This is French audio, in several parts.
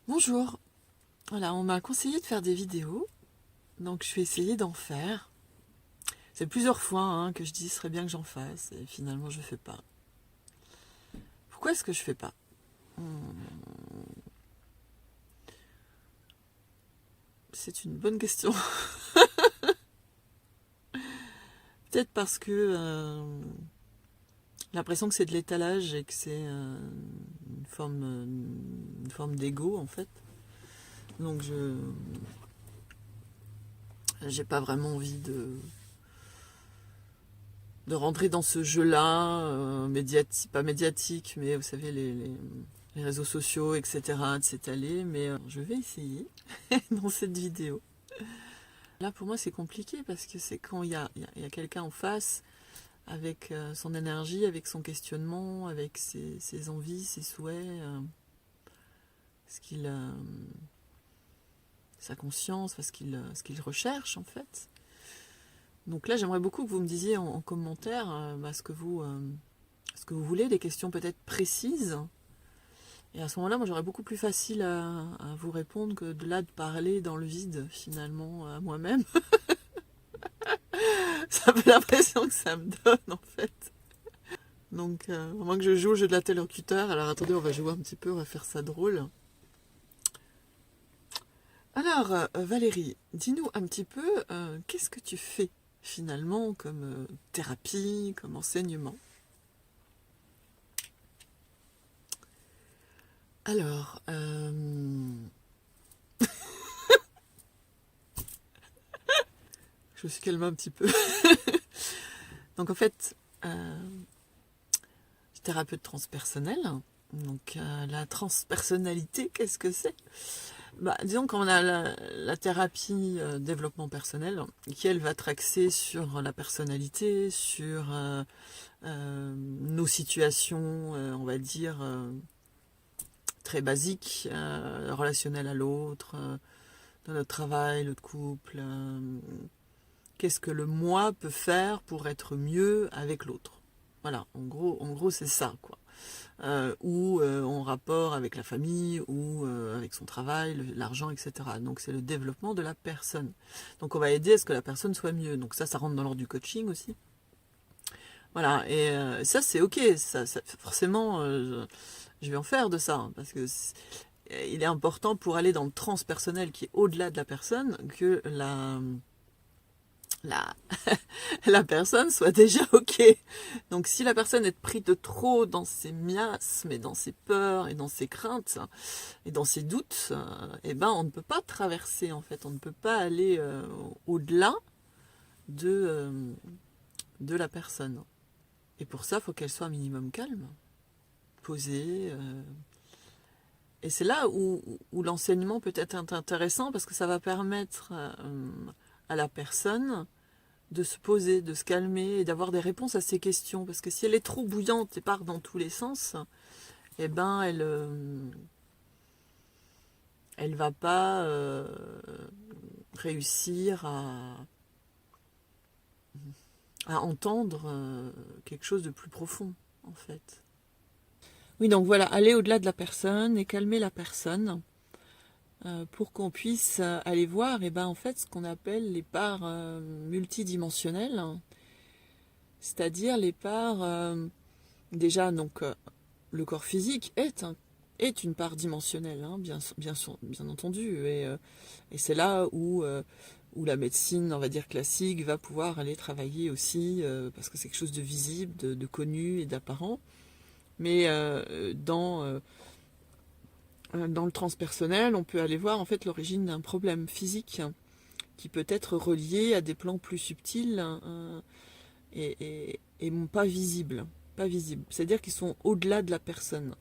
Bonjour, voilà, on m'a conseillé de faire des vidéos, donc je vais essayer d'en faire. C'est plusieurs fois que je dis ce serait bien que j'en fasse, et finalement je ne fais pas. Pourquoi est-ce que je fais pas? C'est une bonne question. Peut-être parce que l'impression que c'est de l'étalage et que c'est une forme d'ego en fait. Donc je j'ai pas vraiment envie de rentrer dans ce jeu-là, pas médiatique, mais vous savez, les réseaux sociaux, etc., de s'étaler, mais je vais essayer dans cette vidéo. Là, pour moi, c'est compliqué parce que c'est quand il y a quelqu'un en face avec son énergie, avec son questionnement, avec ses envies, ses souhaits, ce qu'il, sa conscience, ce qu'il recherche en fait. Donc là, j'aimerais beaucoup que vous me disiez en commentaire ce que vous voulez, des questions peut-être précises. Et à ce moment-là, moi, j'aurais beaucoup plus facile à vous répondre que de là de parler dans le vide, finalement, à moi-même. C'est un peu l'impression que ça me donne, en fait. Donc, à moins que je joue au jeu de l'interlocuteur, alors attendez, on va jouer un petit peu, on va faire ça drôle. Alors, Valérie, dis-nous un petit peu, qu'est-ce que tu fais, finalement, comme thérapie, comme enseignement? Alors, je me suis calmée un petit peu. Donc, en fait, je suis thérapeute transpersonnelle. Donc, la transpersonnalité, qu'est-ce que c'est? Disons qu'on a la thérapie développement personnel qui, elle, va être axée sur la personnalité, sur nos situations, on va dire, très basiques, relationnelles à l'autre, dans notre travail, notre couple. Qu'est-ce que le moi peut faire pour être mieux avec l'autre? Voilà, en gros c'est ça, quoi. Ou en rapport avec la famille, ou avec son travail, l'argent, etc. Donc c'est le développement de la personne. Donc on va aider à ce que la personne soit mieux. Donc ça rentre dans l'ordre du coaching aussi. Voilà, et ça c'est ok, forcément je vais en faire de ça, parce que il est important pour aller dans le transpersonnel qui est au-delà de la personne, que la, la personne soit déjà ok. Donc si la personne est prise de trop dans ses miasmes et dans ses peurs et dans ses craintes et dans ses doutes, eh ben on ne peut pas traverser en fait, on ne peut pas aller au-delà de la personne. Et pour ça, il faut qu'elle soit un minimum calme, posée. Et c'est là où l'enseignement peut être intéressant parce que ça va permettre à la personne de se poser, de se calmer et d'avoir des réponses à ses questions. Parce que si elle est trop bouillante et part dans tous les sens, eh ben elle va pas réussir à entendre quelque chose de plus profond, en fait. Oui, donc voilà, aller au-delà de la personne et calmer la personne pour qu'on puisse aller voir en fait, ce qu'on appelle les parts multidimensionnelles, c'est-à-dire les parts déjà donc le corps physique est une part dimensionnelle, bien entendu, et c'est là où la médecine, on va dire classique, va pouvoir aller travailler aussi, parce que c'est quelque chose de visible, de connu et d'apparent. Mais dans le transpersonnel, on peut aller voir en fait l'origine d'un problème physique qui peut être relié à des plans plus subtils et pas visibles. Pas visibles. C'est-à-dire qu'ils sont au-delà de la personne.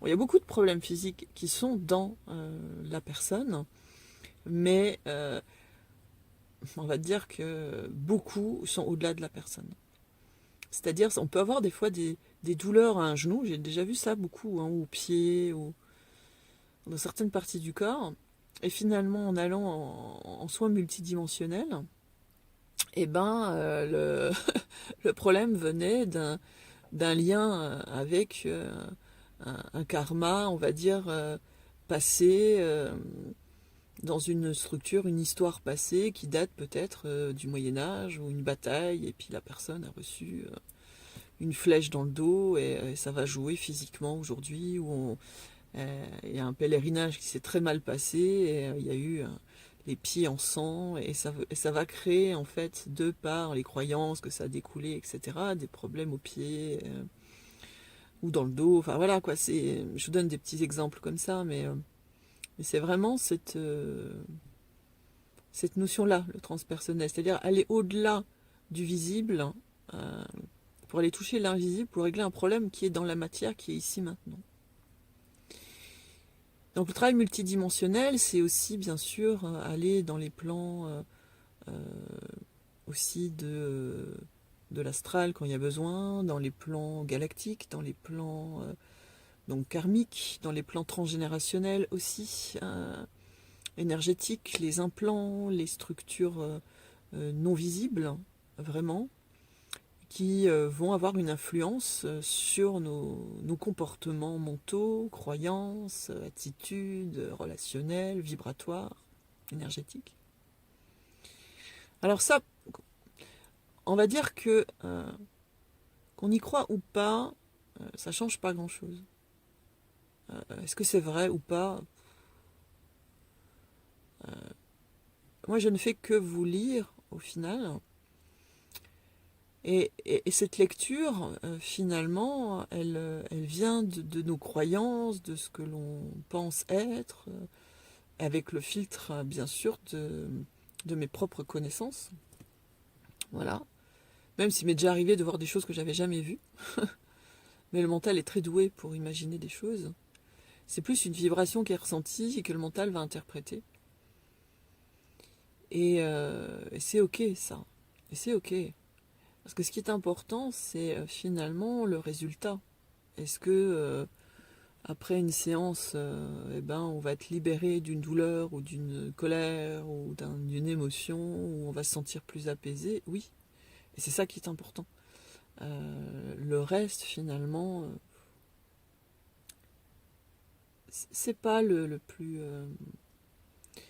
Bon, il y a beaucoup de problèmes physiques qui sont dans la personne, mais on va dire que beaucoup sont au-delà de la personne. C'est-à-dire, on peut avoir des fois des douleurs à un genou, j'ai déjà vu ça beaucoup, ou au pied, ou dans certaines parties du corps, et finalement, en allant en soins multidimensionnels, le problème venait d'un lien avec un karma, on va dire, passé dans une structure, une histoire passée qui date peut-être du Moyen-Âge ou une bataille, et puis la personne a reçu une flèche dans le dos et ça va jouer physiquement aujourd'hui, il y a un pèlerinage qui s'est très mal passé et il y a eu les pieds en sang et ça va créer en fait, de par les croyances que ça a découlé, etc., des problèmes aux pieds ou dans le dos, enfin voilà quoi, je vous donne des petits exemples comme ça, mais c'est vraiment cette notion-là, le transpersonnel, c'est-à-dire aller au-delà du visible pour aller toucher l'invisible, pour régler un problème qui est dans la matière, qui est ici maintenant. Donc le travail multidimensionnel, c'est aussi bien sûr aller dans les plans aussi de l'astral quand il y a besoin, dans les plans galactiques, dans les plans donc karmiques, dans les plans transgénérationnels aussi, énergétiques, les implants, les structures non visibles, vraiment, qui vont avoir une influence sur nos comportements mentaux, croyances, attitudes, relationnelles, vibratoires, énergétiques. Alors ça, on va dire que qu'on y croit ou pas, ça change pas grand-chose. Est-ce que c'est vrai ou pas? Moi, je ne fais que vous lire, au final. Et cette lecture, finalement, elle vient de nos croyances, de ce que l'on pense être, avec le filtre, bien sûr, de mes propres connaissances. Voilà. Même s'il m'est déjà arrivé de voir des choses que j'avais jamais vues. Mais le mental est très doué pour imaginer des choses. C'est plus une vibration qui est ressentie et que le mental va interpréter. Et c'est ok, ça. Et c'est ok. Parce que ce qui est important, c'est finalement le résultat. Est-ce que après une séance, eh ben, on va être libéré d'une douleur ou d'une colère ou d'une émotion, ou on va se sentir plus apaisé? Oui. Et c'est ça qui est important. Le reste, finalement, c'est pas le plus...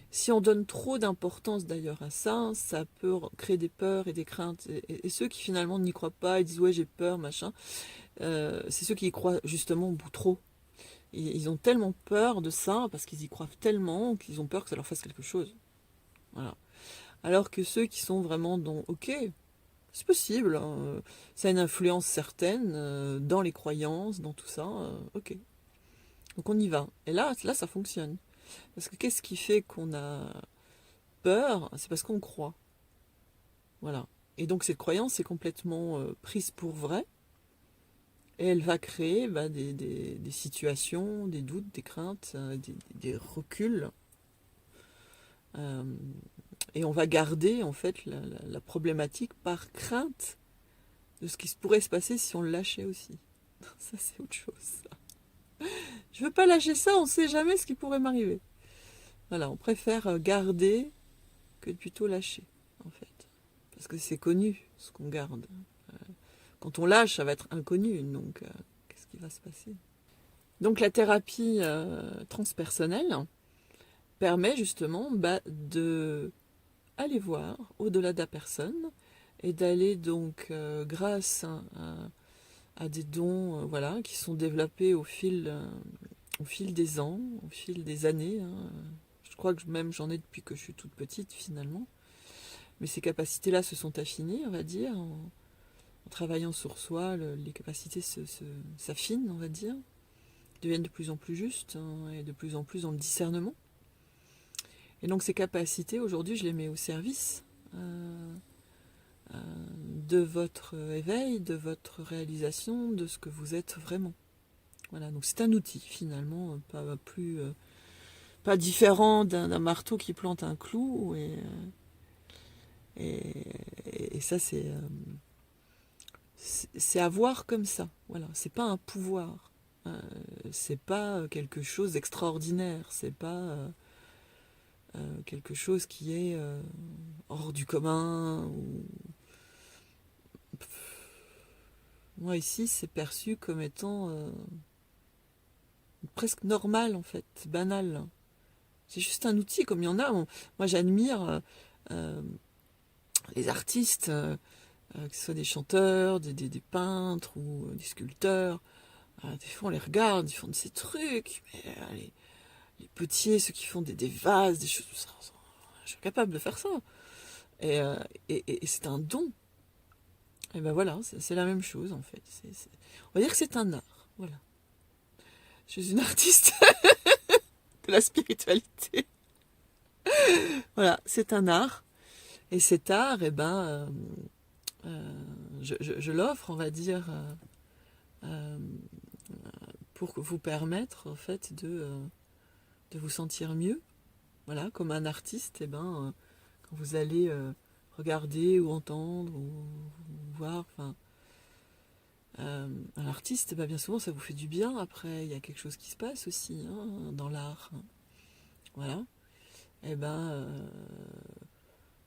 Si on donne trop d'importance d'ailleurs à ça, ça peut créer des peurs et des craintes. Et ceux qui finalement n'y croient pas, ils disent ouais j'ai peur, machin, c'est ceux qui y croient justement beaucoup trop. Ils ont tellement peur de ça, parce qu'ils y croient tellement, qu'ils ont peur que ça leur fasse quelque chose. Voilà. Alors que ceux qui sont vraiment dans ok, c'est possible, hein, ça a une influence certaine dans les croyances, dans tout ça, ok. Donc on y va. Et là ça fonctionne. Parce que qu'est-ce qui fait qu'on a peur? C'est parce qu'on croit. Voilà. Et donc cette croyance est complètement prise pour vraie. Et elle va créer des situations, des doutes, des craintes, des reculs. Euh, et on va garder en fait la problématique par crainte de ce qui pourrait se passer si on le lâchait aussi. Ça c'est autre chose. Je veux pas lâcher ça, on sait jamais ce qui pourrait m'arriver. Voilà, on préfère garder que plutôt lâcher, en fait. Parce que c'est connu, ce qu'on garde. Quand on lâche, ça va être inconnu, donc qu'est-ce qui va se passer? Donc la thérapie transpersonnelle permet justement de aller voir au-delà de la personne et d'aller donc, grâce à des dons voilà, qui sont développés au fil des ans, au fil des années. Hein. Je crois que même j'en ai depuis que je suis toute petite finalement. Mais ces capacités-là se sont affinées, on va dire, en travaillant sur soi, les capacités s'affinent, on va dire, deviennent de plus en plus justes hein, et de plus en plus dans le discernement. Et donc ces capacités, aujourd'hui, je les mets au service de votre éveil, de votre réalisation, de ce que vous êtes vraiment. Voilà, donc c'est un outil finalement, pas différent d'un marteau qui plante un clou, et ça c'est à voir comme ça. Voilà, c'est pas un pouvoir, c'est pas quelque chose d'extraordinaire, c'est pas quelque chose qui est hors du commun. Moi ici, c'est perçu comme étant presque normal en fait, banal. C'est juste un outil, comme il y en a. Moi, j'admire euh, les artistes, que ce soit des chanteurs, des peintres ou des sculpteurs. Des fois, on les regarde, ils font de ces trucs. Mais les petits, ceux qui font des vases, des choses, je suis capable de faire ça. Et, euh, et c'est un don. Et ben voilà, c'est la même chose en fait. On va dire que c'est un art. Voilà. Je suis une artiste de la spiritualité. Voilà, c'est un art. Et cet art, eh ben, je l'offre, on va dire, euh, pour vous permettre en fait de vous sentir mieux. Voilà, comme un artiste, eh ben, quand vous allez regarder ou entendre ou voir, enfin, un artiste, bah, bien souvent ça vous fait du bien. Après, il y a quelque chose qui se passe aussi hein, dans l'art. Voilà. Et ben,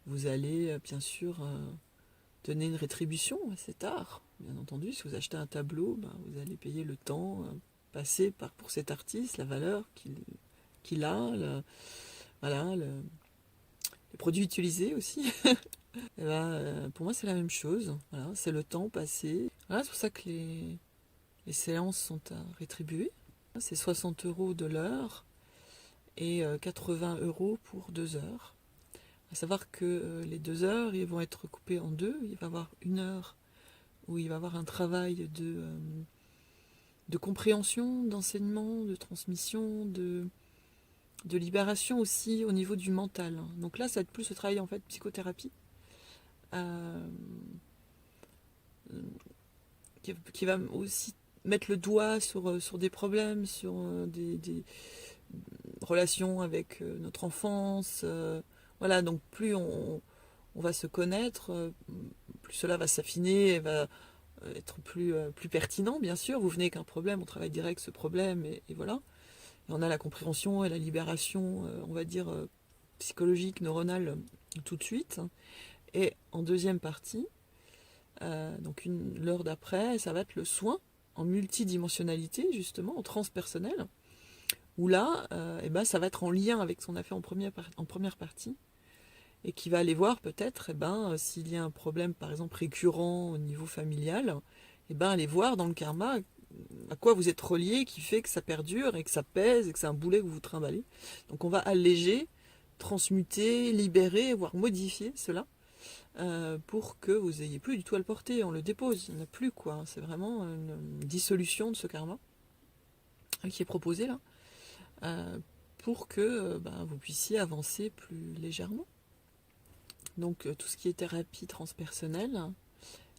vous allez bien sûr donner une rétribution à cet art. Bien entendu, si vous achetez un tableau, ben, vous allez payer le temps passé pour cet artiste, la valeur qu'il a, voilà, les produits utilisés aussi. Et ben, pour moi, c'est la même chose. Voilà, c'est le temps passé. Voilà, c'est pour ça que les séances sont à rétribuer. C'est 60 € de l'heure et 80 € pour 2 heures. À savoir que les 2 heures, ils vont être coupés en deux. Il va y avoir une heure où il va y avoir un travail de compréhension, d'enseignement, de transmission, de libération aussi au niveau du mental. Donc là, ça va être plus ce travail en fait psychothérapie euh, qui va aussi mettre le doigt sur des problèmes, sur des relations avec notre enfance. Voilà, donc plus on va se connaître, plus cela va s'affiner et va être plus pertinent, bien sûr. Vous venez avec un problème, on travaille direct ce problème, et voilà. Et on a la compréhension et la libération, on va dire, psychologique, neuronale, tout de suite. Et en deuxième partie, donc l'heure d'après, ça va être le soin en multidimensionnalité, justement, en transpersonnel, où là, eh ben, ça va être en lien avec ce qu'on a fait en première partie, et qui va aller voir peut-être s'il y a un problème, par exemple, récurrent au niveau familial, aller voir dans le karma à quoi vous êtes relié qui fait que ça perdure et que ça pèse et que c'est un boulet que vous vous trimballez. Donc on va alléger, transmuter, libérer, voire modifier cela pour que vous n'ayez plus du tout à le porter. On le dépose, il n'y en a plus quoi. C'est vraiment une dissolution de ce karma qui est proposé là pour que vous puissiez avancer plus légèrement. Donc tout ce qui est thérapie transpersonnelle,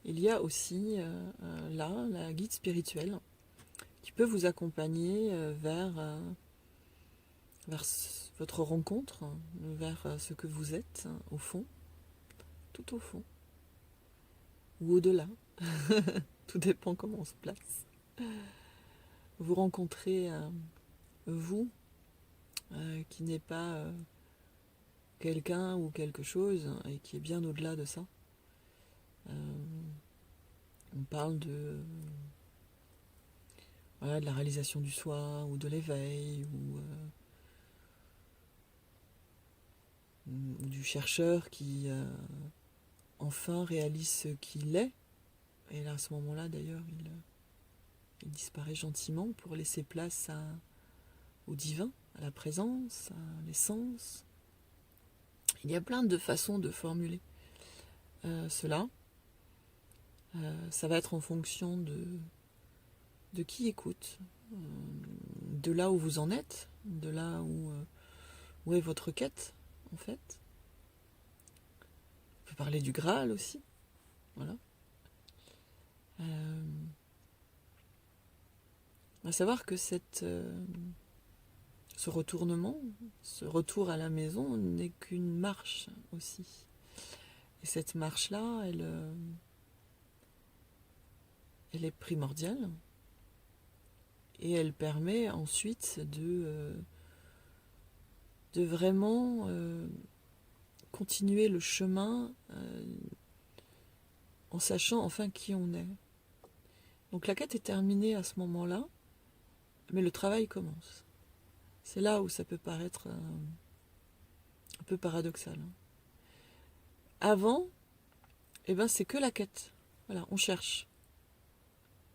il y a aussi là la guide spirituelle qui peut vous accompagner vers votre rencontre, vers ce que vous êtes au fond, tout au fond, ou au-delà. Tout dépend comment on se place. Vous rencontrez vous, qui n'est pas quelqu'un ou quelque chose, et qui est bien au-delà de ça. On parle voilà, de la réalisation du soi, ou de l'éveil, ou du chercheur qui enfin réalise ce qu'il est. Et là, à ce moment-là, d'ailleurs, il disparaît gentiment pour laisser place au divin, à la présence, à l'essence. Il y a plein de façons de formuler cela. Ça va être en fonction de qui écoute, de là où vous en êtes, de là où est votre quête, en fait. On peut parler du Graal aussi. Voilà. À savoir que ce retournement, ce retour à la maison n'est qu'une marche aussi. Et cette marche-là, elle est primordiale. Et elle permet ensuite de vraiment continuer le chemin en sachant enfin qui on est. Donc la quête est terminée à ce moment-là. mais le travail commence. C'est là où ça peut paraître un peu paradoxal. Avant, eh ben, c'est que la quête. Voilà, on cherche.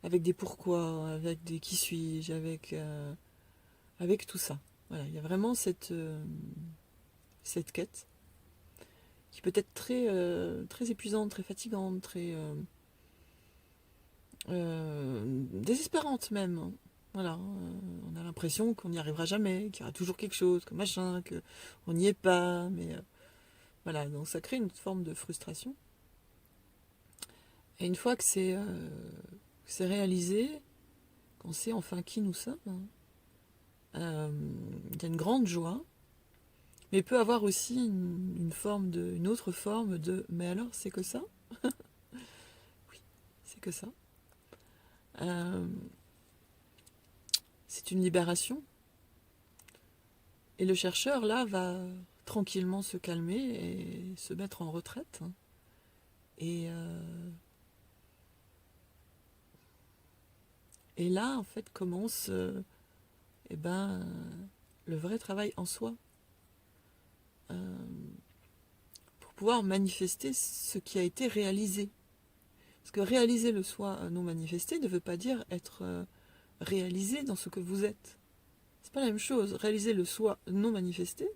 Avec des pourquoi, avec des qui suis-je, avec tout ça. Voilà, il y a vraiment cette quête qui peut être très épuisante, très fatigante, très désespérante même. Voilà, on a l'impression qu'on n'y arrivera jamais, qu'il y aura toujours quelque chose, que machin, qu'on n'y est pas, mais voilà, donc ça crée une forme de frustration. Et une fois que c'est réalisé, qu'on sait enfin qui nous sommes, il y a une grande joie, mais il peut avoir aussi une autre forme de mais alors c'est que ça? Oui, c'est que ça. Euh, c'est une libération. Et le chercheur, là, va tranquillement se calmer et se mettre en retraite. Et, et là, en fait, commence eh ben, le vrai travail en soi. Pour pouvoir manifester ce qui a été réalisé. Parce que réaliser le soi non manifesté ne veut pas dire être réalisé dans ce que vous êtes. C'est pas la même chose. Réaliser le soi non manifesté,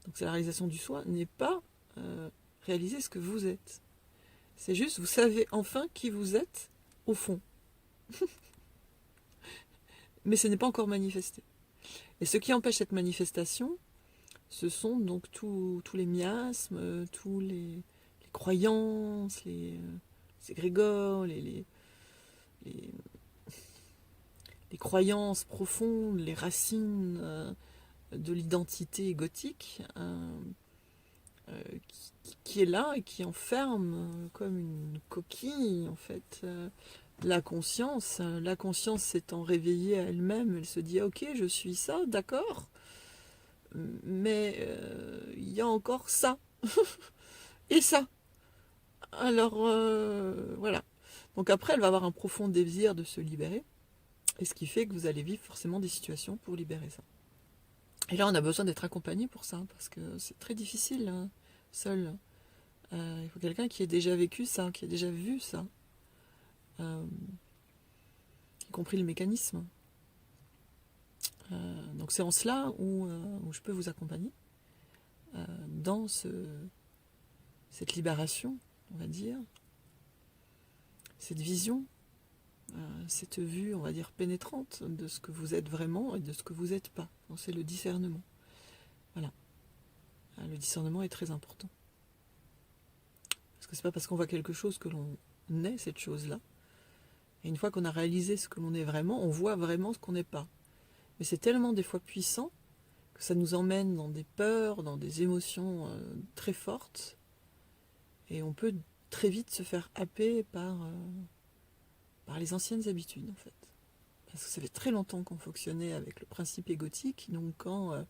donc c'est la réalisation du soi, n'est pas réaliser ce que vous êtes. C'est juste, vous savez enfin qui vous êtes au fond. Mais ce n'est pas encore manifesté. Et ce qui empêche cette manifestation, ce sont donc tous les miasmes, tous les croyances, les égrégores, les, les croyances profondes, les racines de l'identité égotique qui est là et qui enferme comme une coquille en fait la conscience. La conscience s'étant réveillée à elle-même, elle se dit ok je suis ça, d'accord, mais il y a encore ça et ça. Alors voilà. Donc après elle va avoir un profond désir de se libérer, et ce qui fait que vous allez vivre forcément des situations pour libérer ça. Et là on a besoin d'être accompagné pour ça, parce que c'est très difficile hein, seul. Il faut quelqu'un qui ait déjà vécu ça, qui ait déjà vu ça, y compris le mécanisme. Donc c'est en cela où je peux vous accompagner dans cette libération, on va dire, cette vision, cette vue, on va dire, pénétrante de ce que vous êtes vraiment et de ce que vous n'êtes pas. Donc c'est le discernement. Voilà. Le discernement est très important. Parce que c'est pas parce qu'on voit quelque chose que l'on est cette chose-là. Et une fois qu'on a réalisé ce que l'on est vraiment, on voit vraiment ce qu'on n'est pas. Mais c'est tellement des fois puissant que ça nous emmène dans des peurs, dans des émotions très fortes. Et on peut très vite se faire happer par les anciennes habitudes, en fait. Parce que ça fait très longtemps qu'on fonctionnait avec le principe égotique. Donc quand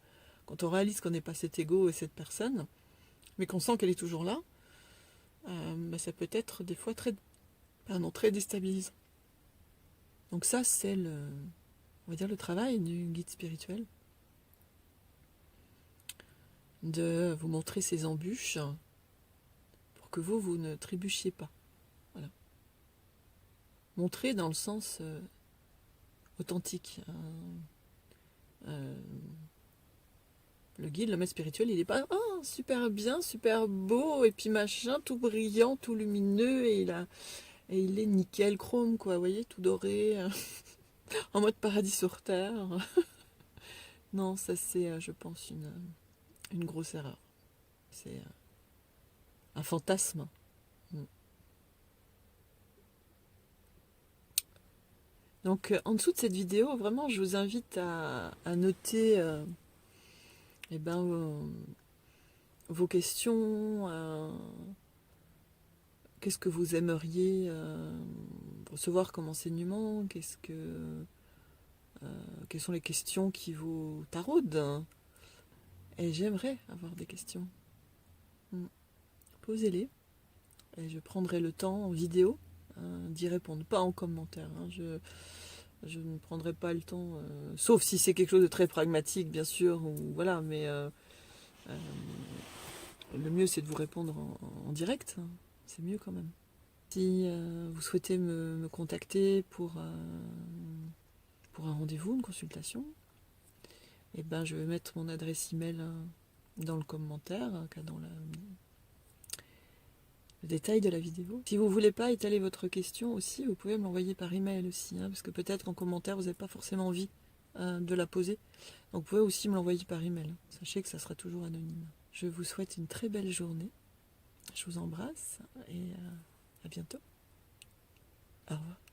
on réalise qu'on n'est pas cet égo et cette personne, mais qu'on sent qu'elle est toujours là, ça peut être des fois très déstabilisant. Donc ça, c'est on va dire le travail du guide spirituel. De vous montrer ces embûches pour que vous ne trébuchiez pas. Voilà. Montrer dans le sens authentique. Le guide, le maître spirituel, il n'est pas super bien, super beau, et puis machin, tout brillant, tout lumineux, et il est nickel chrome, quoi, vous voyez, tout doré, en mode paradis sur terre. Non, ça c'est, je pense, une grosse erreur. C'est un fantasme. Donc en dessous de cette vidéo, vraiment, je vous invite à noter vos questions, qu'est-ce que vous aimeriez recevoir comme enseignement, quelles sont les questions qui vous taraudent. Et j'aimerais avoir des questions. Posez-les et je prendrai le temps en vidéo d'y répondre, pas en commentaire. Je ne prendrai pas le temps, sauf si c'est quelque chose de très pragmatique, bien sûr, ou voilà, mais le mieux c'est de vous répondre en direct, hein. C'est mieux quand même. Si vous souhaitez me contacter pour un rendez-vous, une consultation, eh ben, je vais mettre mon adresse email dans le commentaire, dans le détail de la vidéo. Si vous ne voulez pas étaler votre question aussi, vous pouvez me l'envoyer par email aussi, hein, parce que peut-être qu'en commentaire, vous n'avez pas forcément envie de la poser. Donc vous pouvez aussi me l'envoyer par email. Sachez que ça sera toujours anonyme. Je vous souhaite une très belle journée. Je vous embrasse et à bientôt. Au revoir.